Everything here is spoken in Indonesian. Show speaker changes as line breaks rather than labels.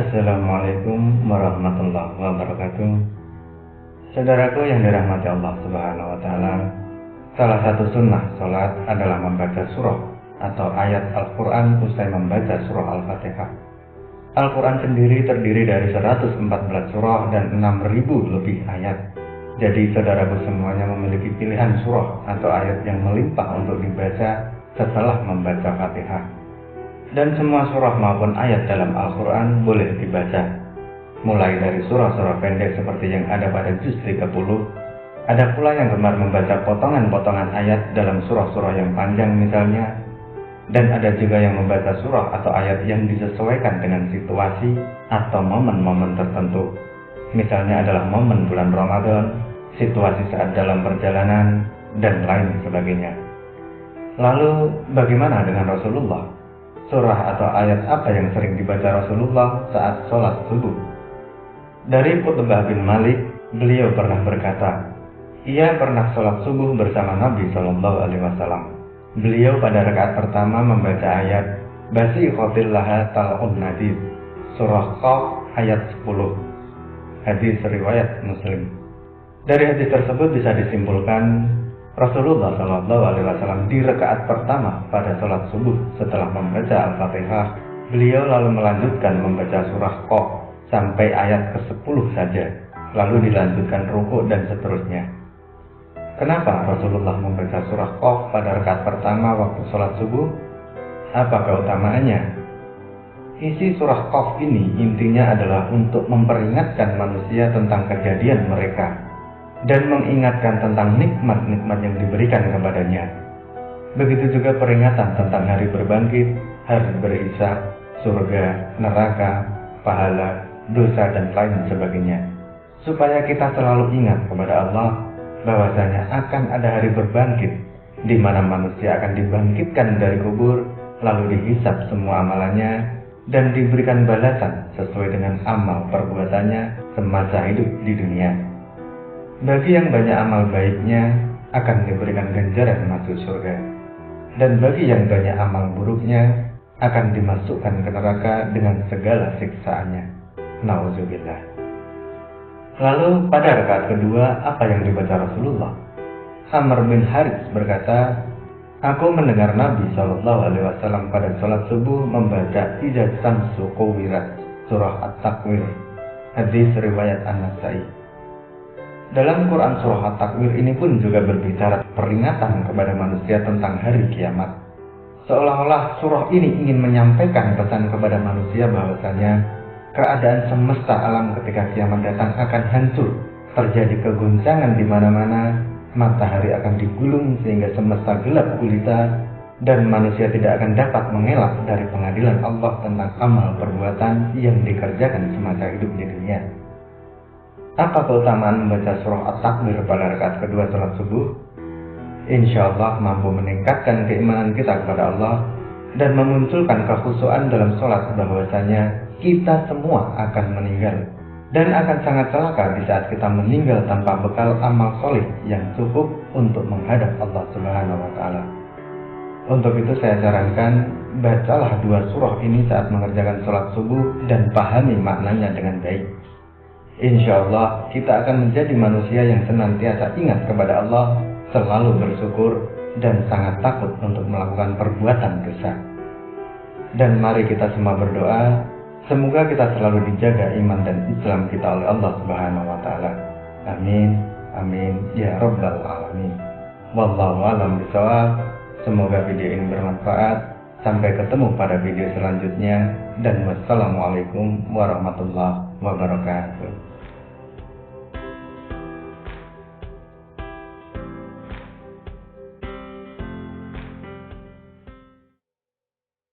Assalamualaikum warahmatullahi wabarakatuh. Saudaraku yang dirahmati Allah Subhanahu wa Ta'ala, salah satu sunnah sholat adalah membaca surah atau ayat Al-Quran usai membaca surah Al-Fatihah. Al-Quran sendiri terdiri dari 114 surah dan 6.000 lebih ayat. Jadi saudaraku semuanya memiliki pilihan surah atau ayat yang melimpah untuk dibaca setelah membaca Fatihah. Dan semua surah maupun ayat dalam Al-Quran boleh dibaca, mulai dari surah-surah pendek seperti yang ada pada juz 30. Ada pula yang gemar membaca potongan-potongan ayat dalam surah-surah yang panjang misalnya. Dan ada juga yang membaca surah atau ayat yang disesuaikan dengan situasi atau momen-momen tertentu. Misalnya adalah momen bulan Ramadan, situasi saat dalam perjalanan, dan lain sebagainya. Lalu bagaimana dengan Rasulullah? Surah atau ayat apa yang sering dibaca Rasulullah saat sholat subuh? Dari Qutbah bin Malik, beliau pernah berkata, ia pernah sholat subuh bersama Nabi SAW. Beliau pada rakaat pertama membaca ayat Basikhotillaha tal'un nadid, surah Qaf ayat 10. Hadis riwayat Muslim. Dari hadis tersebut bisa disimpulkan Rasulullah SAW di rakaat pertama pada sholat subuh setelah membaca Al-Fatihah, beliau lalu melanjutkan membaca surah Qaf sampai ayat ke-10 saja, lalu dilanjutkan rukuk dan seterusnya. Kenapa Rasulullah membaca surah Qaf pada rakaat pertama waktu sholat subuh? Apa keutamaannya? Isi surah Qaf ini intinya adalah untuk memperingatkan manusia tentang kejadian mereka dan mengingatkan tentang nikmat-nikmat yang diberikan kepadanya. Begitu juga peringatan tentang hari berbangkit, hari berhisab, surga, neraka, pahala, dosa, dan lain sebagainya. Supaya kita selalu ingat kepada Allah bahwasanya akan ada hari berbangkit, di mana manusia akan dibangkitkan dari kubur, lalu dihisab semua amalannya, dan diberikan balasan sesuai dengan amal perbuatannya semasa hidup di dunia. Bagi yang banyak amal baiknya akan diberikan ganjaran masuk surga, dan bagi yang banyak amal buruknya akan dimasukkan ke neraka dengan segala siksaannya. Nauzubillah. Lalu pada rakaat kedua apa yang dibaca Rasulullah? Amr bin Harits berkata, aku mendengar Nabi SAW pada sholat subuh membaca Idza Syamsu Kuwirat, surah At-Takwir. Hadis riwayat An-Nasai. Dalam Quran surah At-Takwir ini pun juga berbicara peringatan kepada manusia tentang hari kiamat. Seolah-olah surah ini ingin menyampaikan pesan kepada manusia bahwasanya keadaan semesta alam ketika kiamat datang akan hancur. Terjadi keguncangan di mana-mana, matahari akan digulung sehingga semesta gelap gulita, dan manusia tidak akan dapat mengelak dari pengadilan Allah tentang amal perbuatan yang dikerjakan semasa hidup di dunia. Apa keutamaan membaca surah At-Takwir pada rakaat kedua sholat subuh? Insya Allah mampu meningkatkan keimanan kita kepada Allah dan memunculkan kekhusyuan dalam sholat bahwasanya kita semua akan meninggal dan akan sangat celaka di saat kita meninggal tanpa bekal amal soleh yang cukup untuk menghadap Allah Subhanahu wa Ta'ala. Untuk itu saya sarankan bacalah dua surah ini saat mengerjakan sholat subuh dan pahami maknanya dengan baik. Insya Allah kita akan menjadi manusia yang senantiasa ingat kepada Allah, selalu bersyukur, dan sangat takut untuk melakukan perbuatan dosa. Dan mari kita semua berdoa, semoga kita selalu dijaga iman dan Islam kita oleh Allah Subhanahu wa Ta'ala. Amin, amin, ya Rabbal Alamin. Wallahu a'lam bishawab. Semoga video ini bermanfaat. Sampai ketemu pada video selanjutnya, dan wassalamualaikum warahmatullahi wabarakatuh.